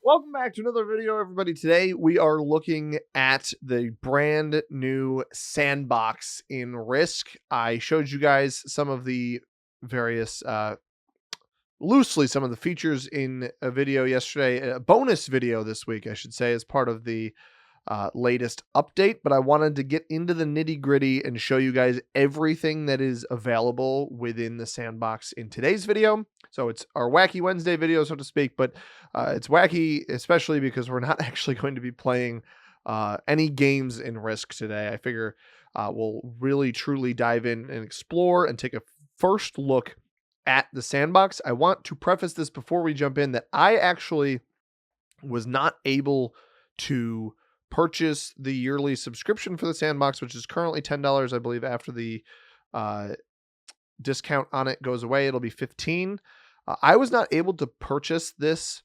Welcome back to another video, everybody. Today we are looking at the brand new Sandbox in Risk. I showed you guys some of the various, loosely some of the features in a video yesterday, a bonus video this week, I should say, as part of the latest update, but I wanted to get into the nitty gritty and show you guys everything that is available within the Sandbox in today's video. So it's our Wacky Wednesday video, so to speak, but it's wacky, especially because we're not actually going to be playing any games in Risk today. I figure we'll really truly dive in and explore and take a first look at the Sandbox. I want to preface this before we jump in that I actually was not able to purchase the yearly subscription for the Sandbox, which is currently $10, I believe. After the discount on it goes away, it'll be $15. I was not able to purchase this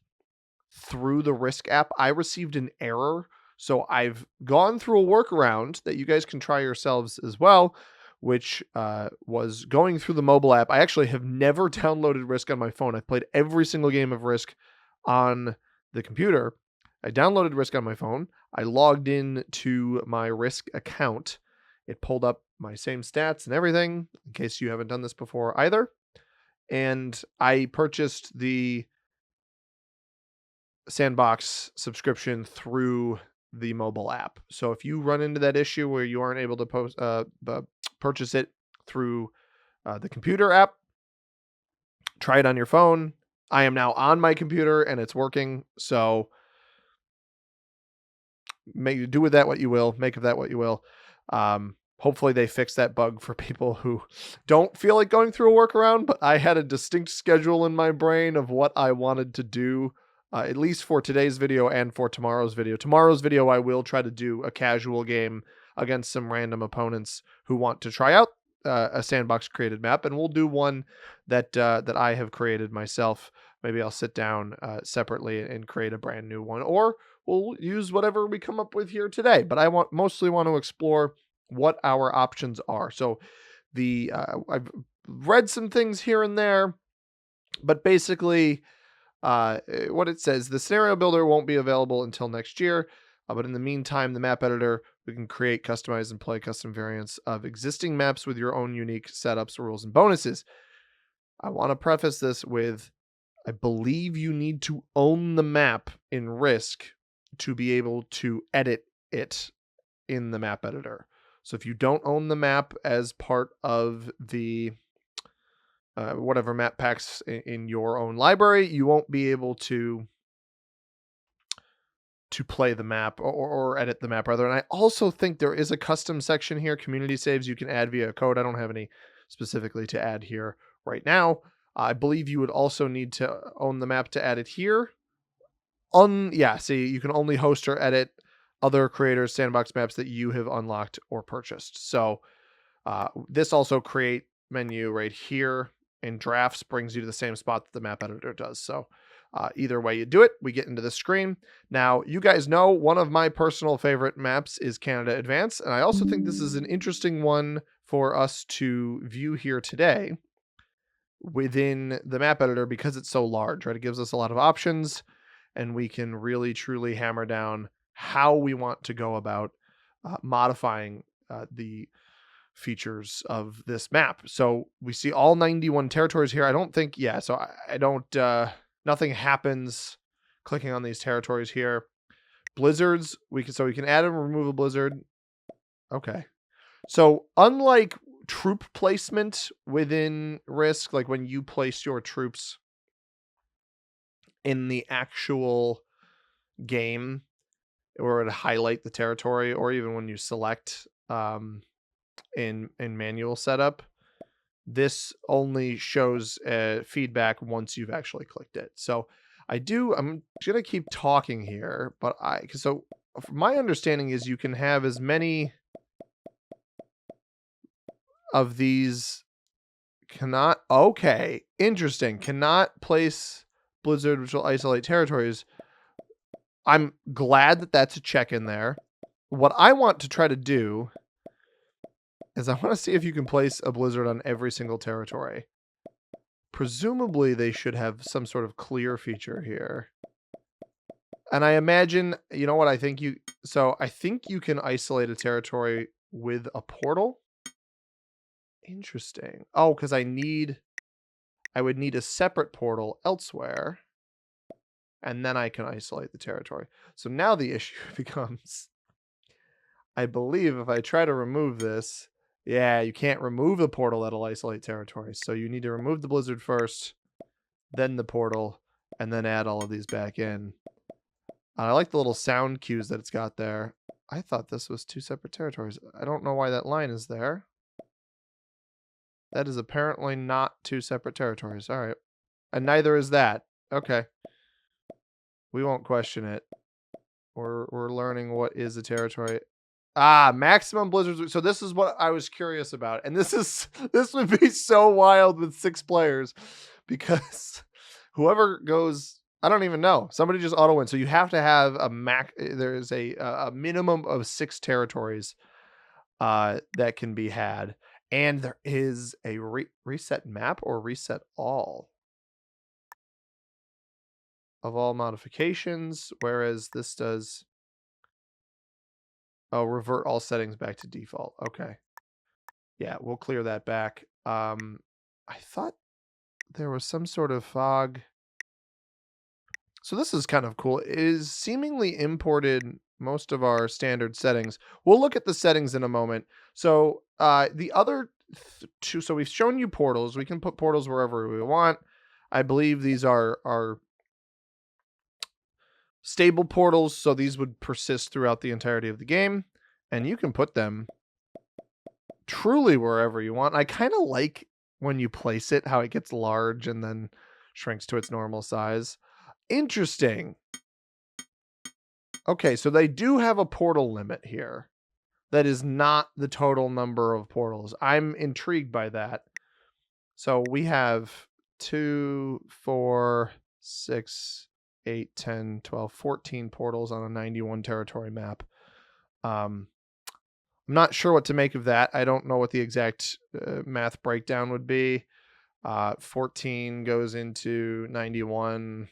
through the Risk app. I received an error, so I've gone through a workaround that you guys can try yourselves as well, which was going through the mobile app. I actually have never downloaded Risk on my phone. I've played every single game of Risk on the computer. I downloaded Risk on my phone. I logged in to my Risk account. It pulled up my same stats and everything, in case you haven't done this before either. And I purchased the Sandbox subscription through the mobile app. So if you run into that issue where you aren't able to purchase it through the computer app, try it on your phone. I am now on my computer and it's working. So do with that what you will. Make of that what you will. Hopefully they fix that bug for people who don't feel like going through a workaround, but I had a distinct schedule in my brain of what I wanted to do, at least for today's video and for tomorrow's video. Tomorrow's video, I will try to do a casual game against some random opponents who want to try out a Sandbox created map, and we'll do one that I have created myself. Maybe I'll sit down separately and create a brand new one, or we'll use whatever we come up with here today. But I mostly want to explore what our options are. So I've read some things here and there, but basically what it says, the scenario builder won't be available until next year. But in the meantime, the map editor, we can create, customize, and play custom variants of existing maps with your own unique setups, rules, and bonuses. I want to preface this with, I believe you need to own the map in Risk to be able to edit it in the map editor. So if you don't own the map as part of the whatever map packs in your own library, you won't be able to play the map or edit the map rather. And I also think there is a custom section here, community saves you can add via code. I don't have any specifically to add here right now. I believe you would also need to own the map to add it here. See, you can only host or edit other creators' Sandbox maps that you have unlocked or purchased. So this also create menu right here in drafts brings you to the same spot that the map editor does. So either way you do it, we get into the screen. Now, you guys know one of my personal favorite maps is Canada Advance, and I also think this is an interesting one for us to view here today within the map editor because it's so large, right? It gives us a lot of options, and we can really truly hammer down how we want to go about modifying the features of this map. So we see all 91 territories here. I don't think, so I don't, nothing happens clicking on these territories here. Blizzards, we can add and remove a blizzard. Okay. So unlike troop placement within Risk, like when you place your troops in the actual game, or to highlight the territory, or even when you select in manual setup, this only shows feedback once you've actually clicked it. So I'm gonna keep talking here, but so my understanding is you can have as many of these cannot place blizzard, which will isolate territories. I'm glad that that's a check in there. What I want to try to do is I want to see if you can place a blizzard on every single territory. Presumably they should have some sort of clear feature here. And I imagine, you know what, I think you can isolate a territory with a portal. Interesting. Oh, because I would need a separate portal elsewhere, and then I can isolate the territory. So now the issue becomes, I believe if I try to remove this, yeah, you can't remove the portal that'll isolate territories. So you need to remove the blizzard first, then the portal, and then add all of these back in. I like the little sound cues that it's got there. I thought this was 2 separate territories. I don't know why that line is there. That is apparently not 2 separate territories. All right. And neither is that. Okay. We won't question it. We're learning what is a territory. Ah, maximum blizzards. So this is what I was curious about. And this would be so wild with 6 players because whoever goes, I don't even know. Somebody just auto win. So you have to have there's a minimum of 6 territories that can be had. And there is a reset map or reset all of all modifications, whereas this does, oh, revert all settings back to default. Okay. Yeah, we'll clear that back. I thought there was some sort of fog. So this is kind of cool. It is seemingly imported most of our standard settings. We'll look at the settings in a moment. So the other two, so we've shown you portals. We can put portals wherever we want. I believe these are stable portals, so these would persist throughout the entirety of the game. And you can put them truly wherever you want. I kind of like when you place it, how it gets large and then shrinks to its normal size. Interesting. Okay, so they do have a portal limit here. That is not the total number of portals. I'm intrigued by that. So we have 2, 4, 6, 8, 10, 12, 14 portals on a 91 territory map. I'm not sure what to make of that. I don't know what the exact math breakdown would be. 14 goes into 91.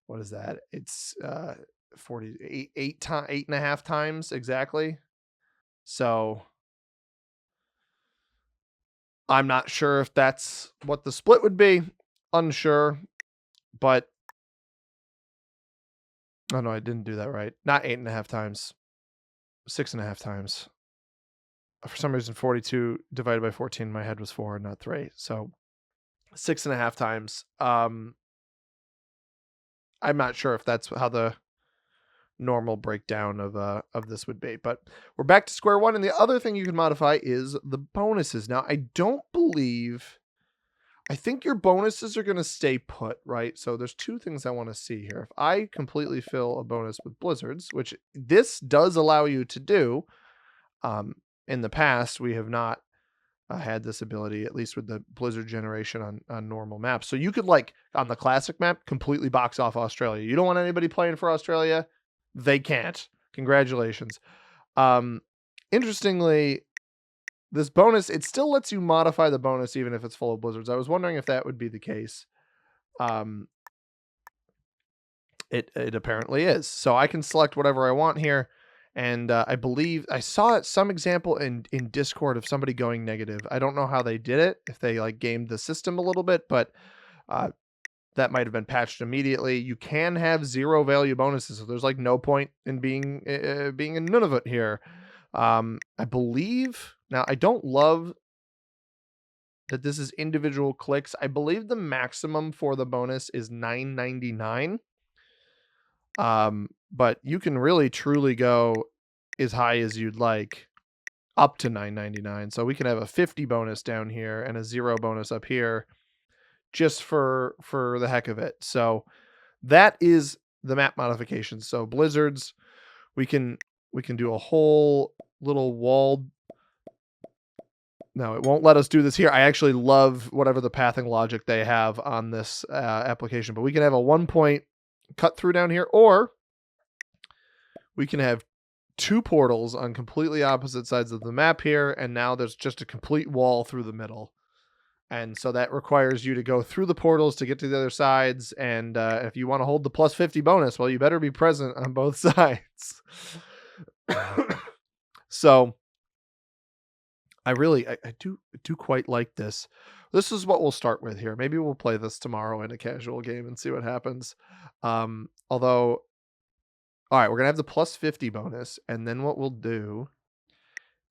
What is that? It's 8.5 times exactly. So I'm not sure if that's what the split would be. Unsure, but oh no, I didn't do that right. Not 8.5 times, 6.5 times. For some reason, 42 divided by 14 in my head was 4, not 3. So 6.5 times. I'm not sure if that's how the normal breakdown of this would be, but we're back to square one. And the other thing you can modify is the bonuses. Now, I think your bonuses are going to stay put, right? So there's 2 things I want to see here. If I completely fill a bonus with blizzards, which this does allow you to do, in the past, we have not had this ability, at least with the blizzard generation on normal maps. So you could, like, on the classic map, completely box off Australia. You don't want anybody playing for Australia? They can't. Congratulations. Interestingly, this bonus, it still lets you modify the bonus even if it's full of blizzards. I was wondering if that would be the case. It apparently is. So I can select whatever I want here. And I believe I saw some example in Discord of somebody going negative. I don't know how they did it, if they like gamed the system a little bit, but that might have been patched immediately. You can have 0 value bonuses, so there's like no point in being in Nunavut here. I believe, now I don't love that this is individual clicks. I believe the maximum for the bonus is $9.99. But you can really truly go as high as you'd like, up to $9.99. So we can have a 50 bonus down here and a 0 bonus up here, just for the heck of it. So that is the map modifications. So blizzards, we can do a whole little walled. No, it won't let us do this here. I actually love whatever the pathing logic they have on this application, but we can have a 1-point cut through down here, or we can have 2 portals on completely opposite sides of the map here, and now there's just a complete wall through the middle. And so that requires you to go through the portals to get to the other sides. And if you want to hold the plus 50 bonus, well, you better be present on both sides. So I do quite like this. This is what we'll start with here. Maybe we'll play this tomorrow in a casual game and see what happens. Although, all right, we're going to have the plus 50 bonus. And then what we'll do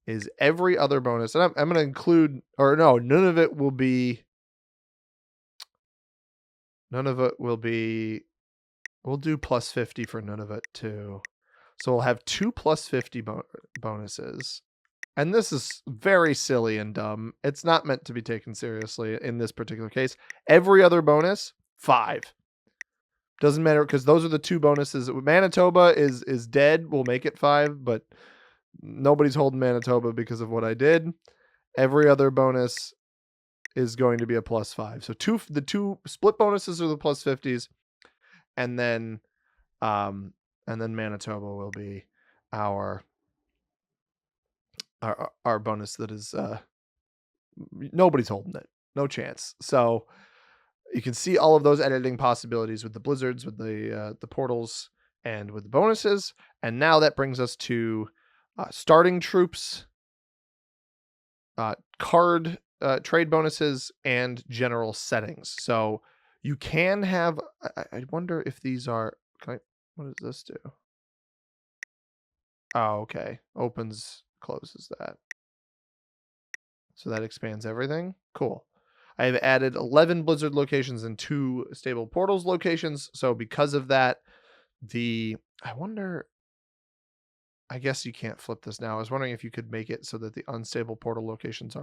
is every other bonus. And I'm going to include, or no, none of it will be, we'll do plus 50 for none of it too. So we'll have 2 plus 50 bonuses. And this is very silly and dumb. It's not meant to be taken seriously in this particular case. Every other bonus, 5. Doesn't matter because those are the 2 bonuses. Manitoba is dead. We'll make it 5, but nobody's holding Manitoba because of what I did. Every other bonus is going to be a plus 5. So the 2 split bonuses are the plus 50s, and then Manitoba will be our bonus that is nobody's holding it. No chance. So you can see all of those editing possibilities with the blizzards, with the portals, and with the bonuses. And now that brings us to starting troops, card trade bonuses, and general settings. So you can have, I wonder if these are, what does this do? Oh, okay. Closes that. So that expands everything. Cool. I have added 11 Blizzard locations and 2 Stable Portals locations. So because of that, I wonder, I guess you can't flip this now. I was wondering if you could make it so that the unstable portal locations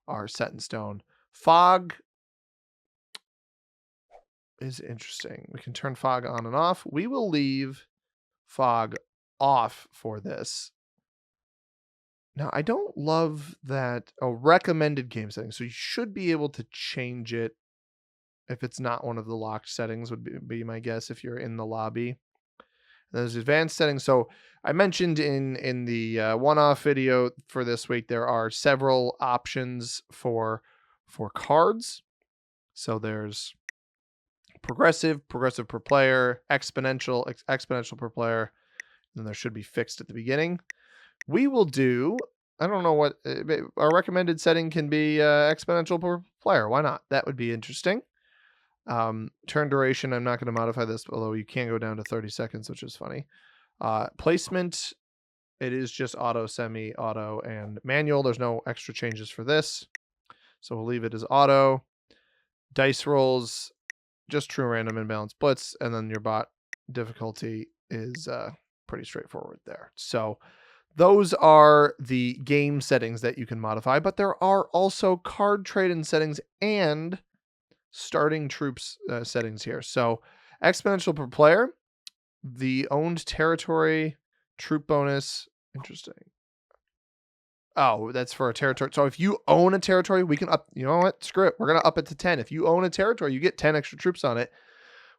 are set in stone. Fog is interesting. We can turn fog on and off. We will leave fog off for this. Now, I don't love that recommended game settings. So you should be able to change it if it's not one of the locked settings would be my guess if you're in the lobby. There's advanced settings. So I mentioned in the one-off video for this week, there are several options for cards. So there's progressive per player, exponential per player. And there should be fixed at the beginning. We will do, I don't know what, our recommended setting can be exponential per player. Why not? That would be interesting. Turn duration, I'm not going to modify this, although you can go down to 30 seconds, which is funny. Placement, it is just auto, semi-auto, and manual. There's no extra changes for this. So we'll leave it as auto. Dice rolls, just true random imbalanced blitz, and then your bot difficulty is pretty straightforward there. So those are the game settings that you can modify, but there are also card trade-in settings and starting troops settings here. So exponential per player, the owned territory troop bonus. Interesting. Oh, that's for a territory. So if you own a territory, we can up, you know what? Screw it. We're going to up it to 10. If you own a territory, you get 10 extra troops on it.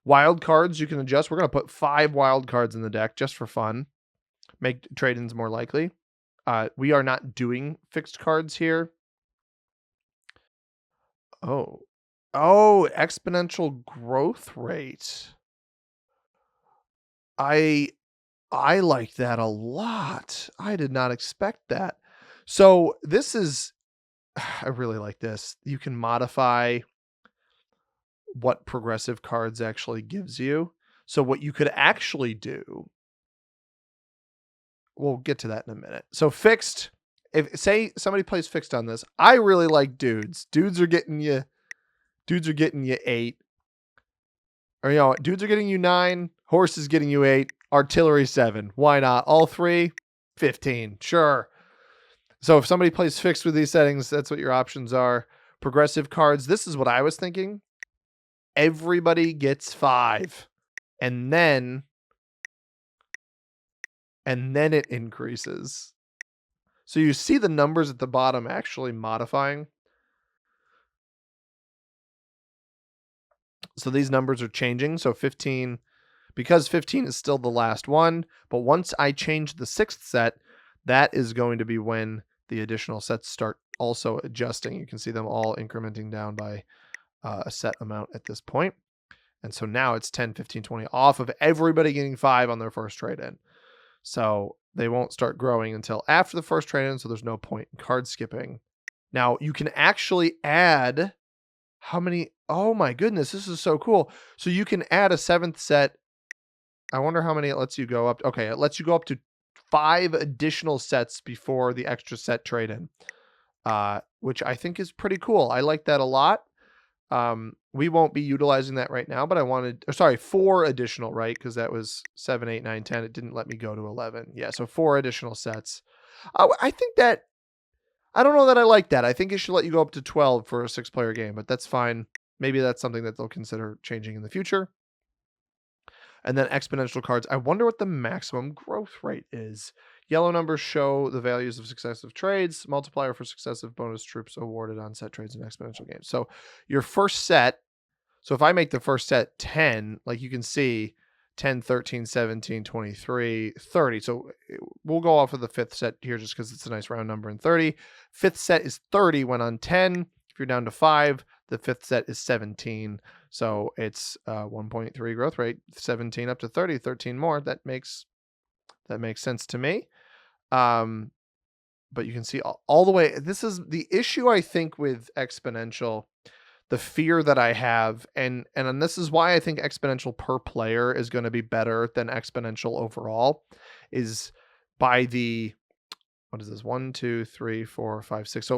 Wild cards, you can adjust. We're going to put 5 wild cards in the deck just for fun. Make trade-ins more likely. We are not doing fixed cards here. Oh, exponential growth rate. I like that a lot. I did not expect that. So this is, I really like this. You can modify what progressive cards actually gives you. So what you could actually do, we'll get to that in a minute. So fixed, if say somebody plays fixed on this, I really like dudes. Dudes are getting you 8. Or dudes are getting you 9, horse is getting you 8, artillery 7. Why not? All 3, 15. Sure. So if somebody plays fixed with these settings, that's what your options are. Progressive cards, this is what I was thinking. Everybody gets 5. And then it increases. So you see the numbers at the bottom actually modifying. So these numbers are changing. So 15, because 15 is still the last one, but once I change the 6th set, that is going to be when the additional sets start also adjusting. You can see them all incrementing down by a set amount at this point. And so now it's 10, 15, 20 off of everybody getting 5 on their first trade-in. So they won't start growing until after the first trade-in, so there's no point in card skipping. Now, you can actually add how many? Oh my goodness, this is so cool. So you can add a 7th set. I wonder how many it lets you go up. Okay, it lets you go up to 5 additional sets before the extra set trade-in, which I think is pretty cool. I like that a lot. We won't be utilizing that right now, but I wanted, or sorry, 4 additional, right? Because that was 7, 8, 9, 10. It didn't let me go to 11. Yeah, so 4 additional sets. I think that, I don't know that I like that. I think it should let you go up to 12 for a 6-player game, but that's fine. Maybe that's something that they'll consider changing in the future. And then exponential cards. I wonder what the maximum growth rate is. Yellow numbers show the values of successive trades, multiplier for successive bonus troops awarded on set trades in exponential games. So your first set, so if I make the first set 10, like you can see 10, 13, 17, 23, 30. So we'll go off of the 5th set here just because it's a nice round number in 30. 5th set is 30 when on 10. If you're down to 5, the 5th set is 17. So it's 1.3 growth rate, 17 up to 30, 13 more. That makes sense to me. But you can see all the way. This is the issue, I think, with exponential. The fear that I have, and this is why I think exponential per player is going to be better than exponential overall, is by the, what is this? 1, 2, 3, 4, 5, 6.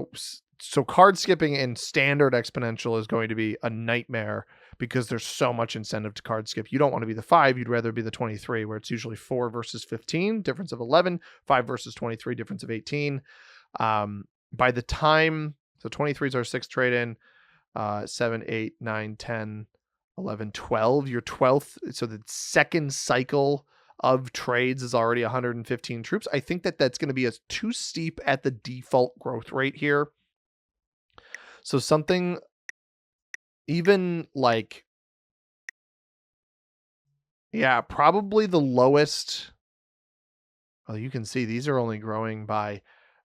So card skipping in standard exponential is going to be a nightmare because there's so much incentive to card skip. You don't want to be the 5. You'd rather be the 23, where it's usually 4 versus 15, difference of 11, 5 versus 23, difference of 18. By the time, so 23 is our 6th trade-in, 7, 8, 9, 10, 11, 12. Your 12th, so the second cycle of trades is already 115 troops. I think that that's going to be too steep at the default growth rate here. So something even like, yeah, probably the lowest. Well, you can see these are only growing by,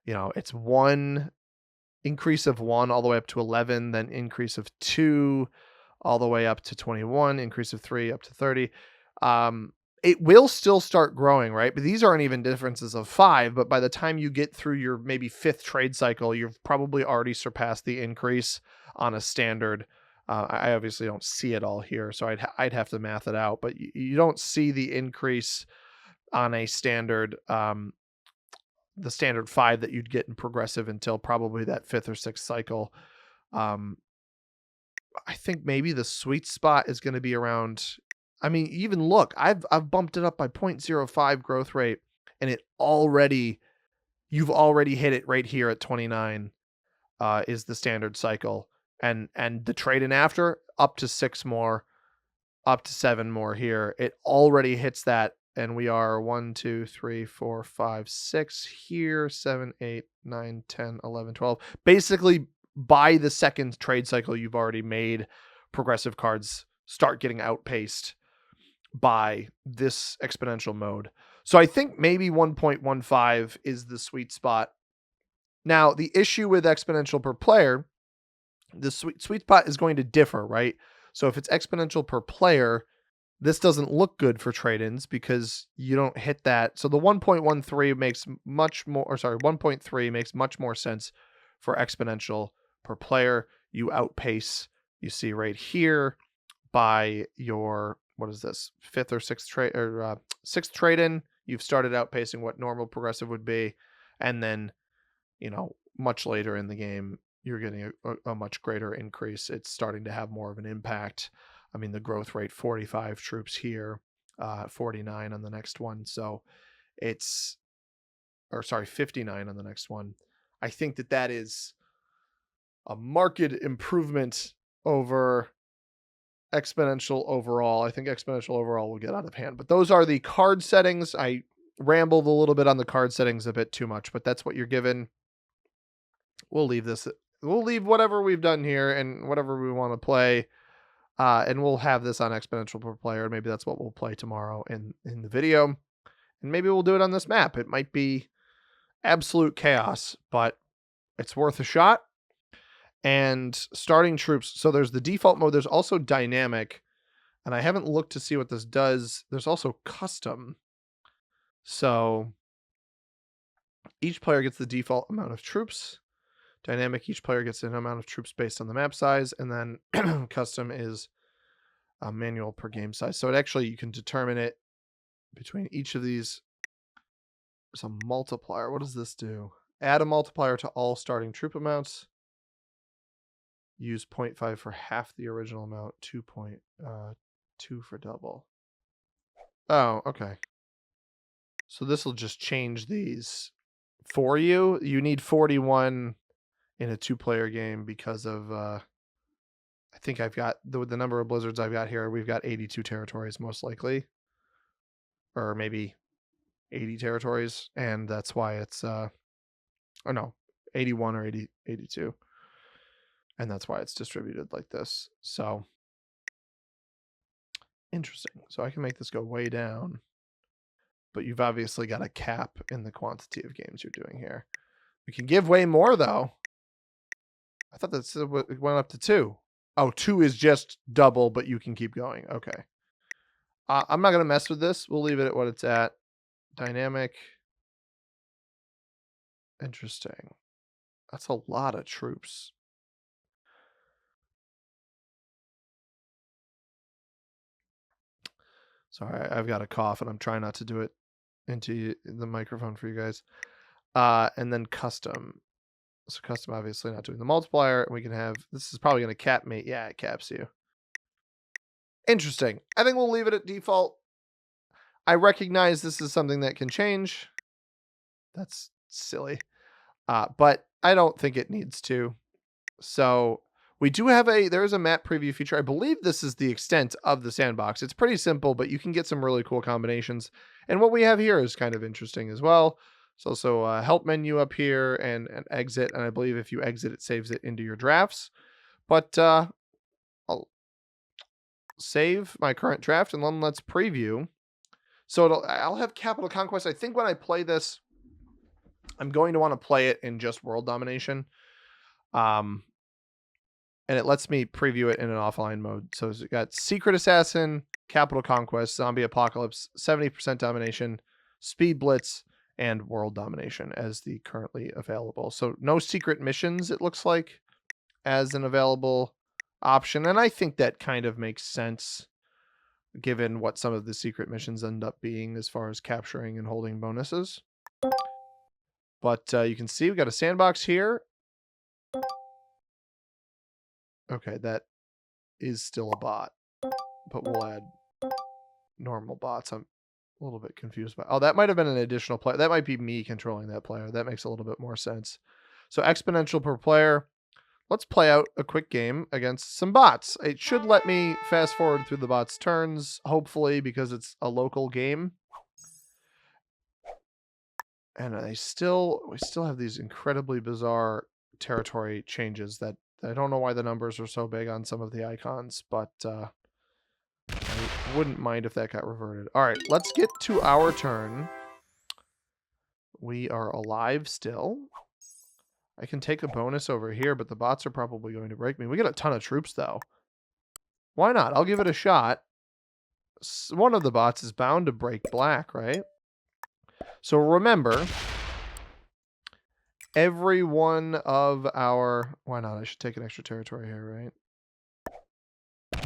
it's 1 increase of 1 all the way up to 11, then increase of 2 all the way up to 21, increase of 3 up to 30. It will still start growing, right? But these aren't even differences of 5. But by the time you get through your maybe 5th trade cycle, you've probably already surpassed the increase on a standard. I obviously don't see it all here, so I'd have to math it out. But you don't see the increase on a standard, the standard 5 that you'd get in progressive until probably that 5th or 6th cycle. I think maybe the sweet spot is going to be around, I mean, even look, I've bumped it up by 0.05 growth rate, and you've already hit it right here at 29, is the standard cycle. And the trade-in after, up to 6 more, up to 7 more here. It already hits that. And we are 1, 2, 3, 4, 5, 6 here, 7, 8, 9, 10, 11, 12. Basically, by the second trade cycle, you've already made progressive cards start getting outpaced by this exponential mode. So I think maybe 1.15 is the sweet spot. Now, the issue with exponential per player, the sweet spot is going to differ, right? So if it's exponential per player, this doesn't look good for trade-ins because you don't hit that. So the 1.13 makes much more, or sorry, 1.3 makes much more sense for exponential per player. You outpace, you see right here, by your, what is this, 5th or 6th trade, or 6th trade-in. You've started outpacing what normal progressive would be, and then, much later in the game, you're getting a much greater increase. It's starting to have more of an impact. I mean, the growth rate, 45 troops here, 49 on the next one. So 59 on the next one. I think that is a marked improvement over exponential overall. I think exponential overall will get out of hand. But those are the card settings. I rambled a little bit on the card settings a bit too much, but that's what you're given. We'll leave this. We'll leave whatever we've done here and whatever we want to play. And we'll have this on exponential per player. Maybe that's what we'll play tomorrow in the video. And maybe we'll do it on this map. It might be absolute chaos, but it's worth a shot. And starting troops. So there's the default mode. There's also dynamic, and I haven't looked to see what this does. There's also custom. So each player gets the default amount of troops. Dynamic, each player gets an amount of troops based on the map size, and then custom is a manual per game size. So it actually, you can determine it between each of these. There's a multiplier. What does this do? Add a multiplier to all starting troop amounts. Use 0.5 for half the original amount, 2.2 for double. Oh, okay. So this will just change these for you. You need 41 in a 2-player game because of, I think I've got, the number of blizzards I've got here, we've got 82 territories most likely. Or maybe 80 territories. And that's why it's, or no, 81 or 82. And that's why it's distributed like this. So interesting. So I can make this go way down, but you've obviously got a cap in the quantity of games you're doing here. We can give way more though. I thought it went up to 2. Oh, 2 is just double, but you can keep going. Okay. I'm not going to mess with this. We'll leave it at what it's at. Dynamic. Interesting. That's a lot of troops. Sorry, I've got a cough and I'm trying not to do it into the microphone for you guys. And then custom. So custom, obviously not doing the multiplier. We can have, this is probably going to cap me. Yeah, it caps you. Interesting. I think we'll leave it at default. I recognize this is something that can change. That's silly. But I don't think it needs to. So we do have there's a map preview feature. I believe this is the extent of the sandbox. It's pretty simple, but you can get some really cool combinations. And what we have here is kind of interesting as well. It's also a help menu up here and an exit. And I believe if you exit, it saves it into your drafts. But I'll save my current draft and then let's preview. So I'll have Capital Conquest. I think when I play this, I'm going to want to play it in just World Domination. And it lets me preview it in an offline mode. So it's got Secret Assassin, Capital Conquest, Zombie Apocalypse, 70% Domination, Speed Blitz, and World Domination as the currently available. So no secret missions, it looks like, as an available option. And I think that kind of makes sense given what some of the secret missions end up being as far as capturing and holding bonuses. But you can see we've got a sandbox here. Okay, that is still a bot, but we'll add normal bots. I'm a little bit confused by. Oh, that might have been an additional player. That might be me controlling that player. That makes a little bit more sense. So exponential per player. Let's play out a quick game against some bots. It should let me fast forward through the bots' turns, hopefully, because it's a local game. And we still have these incredibly bizarre territory changes that I don't know why the numbers are so big on some of the icons, but I wouldn't mind if that got reverted. All right, let's get to our turn. We are alive still. I can take a bonus over here, but the bots are probably going to break me. We get a ton of troops, though. Why not? I'll give it a shot. One of the bots is bound to break black, right? So remember, every one of our... Why not? I should take an extra territory here, right?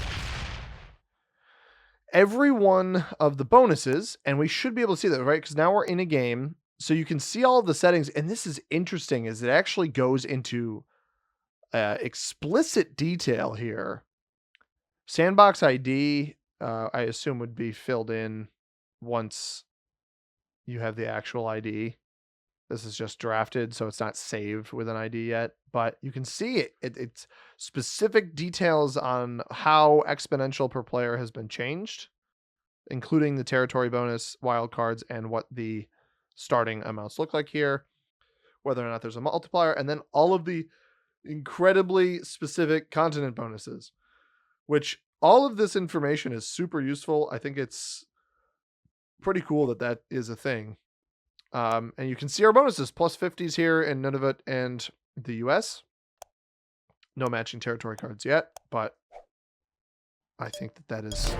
Every one of the bonuses, and we should be able to see that, right? Because now we're in a game, so you can see all of the settings, and this is interesting, is it actually goes into explicit detail here. Sandbox ID, I assume, would be filled in once you have the actual ID. This is just drafted, so it's not saved with an ID yet. But you can see it. It's specific details on how exponential per player has been changed, including the territory bonus, wild cards, and what the starting amounts look like here, whether or not there's a multiplier, and then all of the incredibly specific continent bonuses, which all of this information is super useful. I think it's pretty cool that that is a thing. And you can see our bonuses, plus 50s here in Nunavut and the US. No matching territory cards yet, but I think that is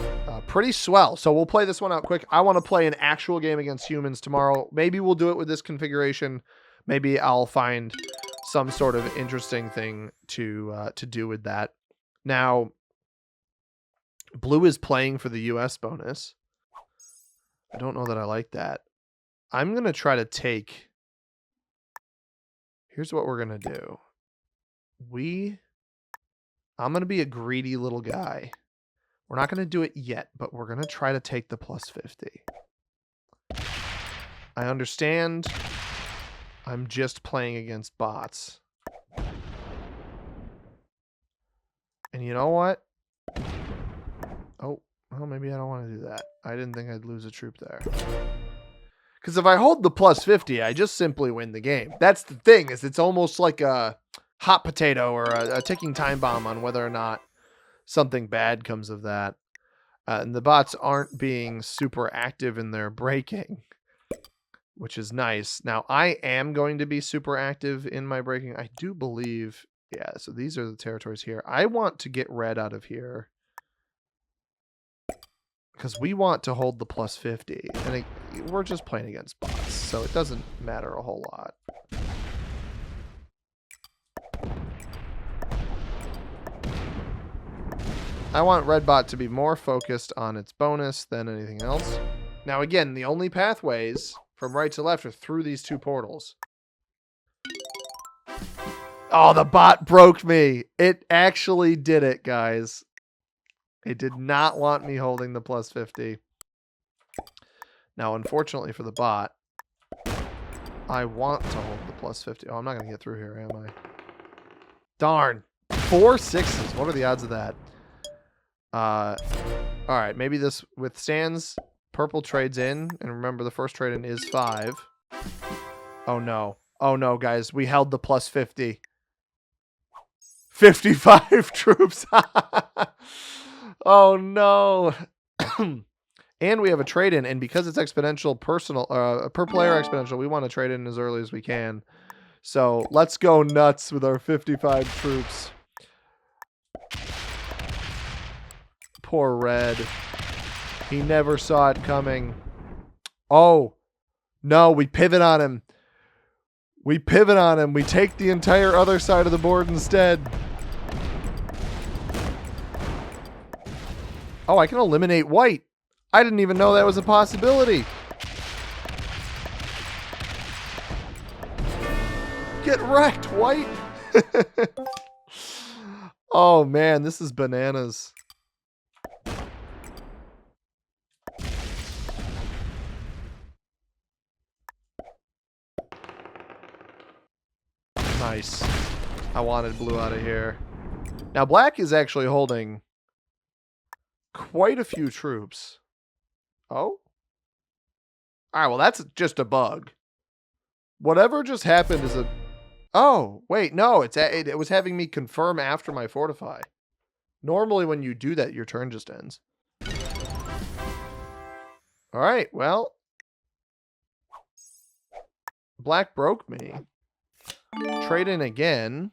pretty swell. So we'll play this one out quick. I want to play an actual game against humans tomorrow. Maybe we'll do it with this configuration. Maybe I'll find some sort of interesting thing to do with that. Now, blue is playing for the US bonus. I don't know that I like that. I'm going to try to take... Here's what we're going to do. I'm going to be a greedy little guy. We're not going to do it yet, but we're going to try to take the plus 50. I understand I'm just playing against bots. And you know what? Oh, well, maybe I don't want to do that. I didn't think I'd lose a troop there. Because if I hold the plus 50, I just simply win the game. That's the thing, is it's almost like a hot potato or a ticking time bomb on whether or not something bad comes of that. And the bots aren't being super active in their breaking, which is nice. Now, I am going to be super active in my breaking. I do believe, yeah, so these are the territories here. I want to get red out of here because we want to hold the plus 50. And we're just playing against bots, so it doesn't matter a whole lot. I want red bot to be more focused on its bonus than anything else. Now, again, the only pathways from right to left are through these two portals. Oh, the bot broke me. It actually did it, guys. It did not want me holding the plus 50. Now, unfortunately for the bot, I want to hold the plus 50. Oh, I'm not going to get through here, am I? Darn. 4 6s. What are the odds of that? All right, maybe this withstands. Purple trades in, and remember the first trade in is 5. Oh no. Oh no, guys, we held the plus 50. 55 troops. Oh no. And we have a trade in, and because it's exponential personal per player exponential, we want to trade in as early as we can. So, let's go nuts with our 55 troops. Poor red. He never saw it coming. Oh, no, we pivot on him. We pivot on him. We take the entire other side of the board instead. Oh, I can eliminate white. I didn't even know that was a possibility. Get wrecked, white. Oh, man, this is bananas. Nice. I wanted blue out of here. Now, black is actually holding quite a few troops. Oh? Alright, well, that's just a bug. Whatever just happened is a... Oh, wait, no. It was having me confirm after my fortify. Normally, when you do that, your turn just ends. Alright, well. Black broke me. Trade in again.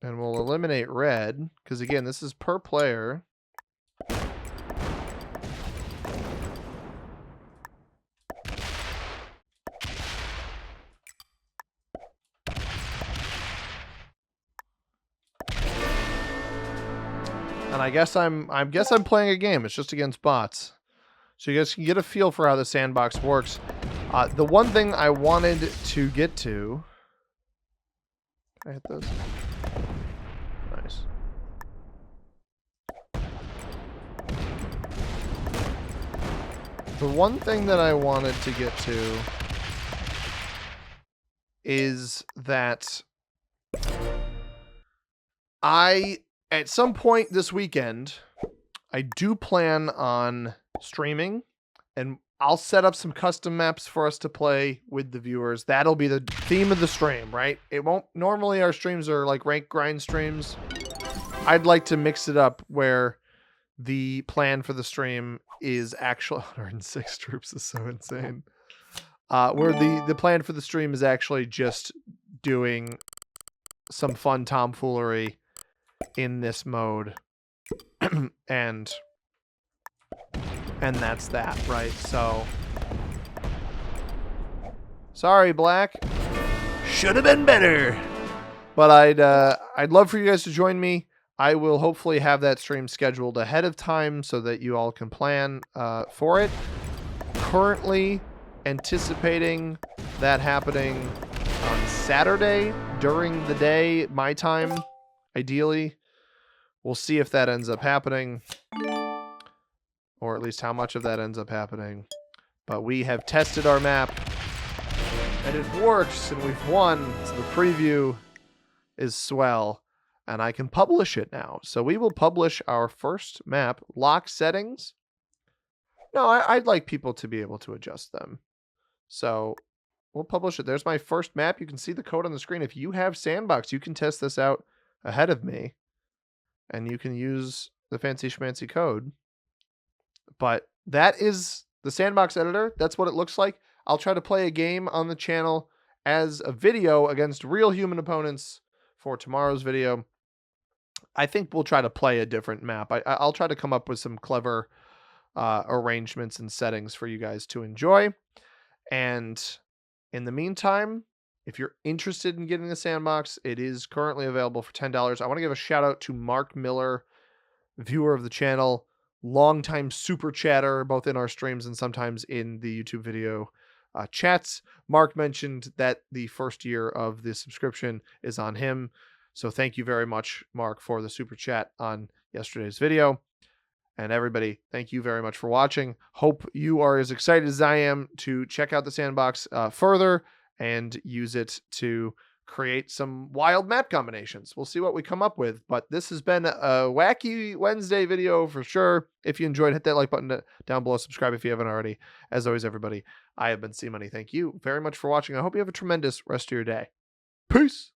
And we'll eliminate red. Because again, this is per player. And I guess I'm playing a game. It's just against bots. So you guys can get a feel for how the sandbox works. The one thing I wanted to get to... Can I hit those? Nice. The one thing that I wanted to get to is that at some point this weekend, I do plan on streaming, and I'll set up some custom maps for us to play with the viewers. That'll be the theme of the stream, right? It won't... Normally our streams are like rank grind streams. I'd like to mix it up where the plan for the stream is actually 106 troops is so insane. Where the plan for the stream is actually just doing some fun tomfoolery in this mode. and that's that, right? So sorry, Black. Should have been better. But I'd love for you guys to join me. I will hopefully have that stream scheduled ahead of time so that you all can plan for it. Currently anticipating that happening on Saturday during the day, my time, ideally. We'll see if that ends up happening, or at least how much of that ends up happening. But we have tested our map, and it works, and we've won. So the preview is swell, and I can publish it now. So we will publish our first map. Lock settings. No, I'd like people to be able to adjust them. So we'll publish it. There's my first map. You can see the code on the screen. If you have Sandbox, you can test this out ahead of me, and you can use the fancy schmancy code. But that is the Sandbox editor. That's what it looks like. I'll try to play a game on the channel as a video against real human opponents for tomorrow's video. I think we'll try to play a different map. I'll try to come up with some clever arrangements and settings for you guys to enjoy. And in the meantime, if you're interested in getting the Sandbox, it is currently available for $10. I want to give a shout out to Mark Miller, viewer of the channel, longtime super chatter, both in our streams and sometimes in the YouTube video chats. Mark mentioned that the first year of the subscription is on him. So thank you very much, Mark, for the super chat on yesterday's video. And everybody, thank you very much for watching. Hope you are as excited as I am to check out the Sandbox further and use it to create some wild map combinations. We'll see what we come up with. But this has been a wacky Wednesday video for sure. If you enjoyed, hit that like button down below. Subscribe if you haven't already. As always, everybody, I have been C-Money. Thank you very much for watching. I hope you have a tremendous rest of your day. Peace.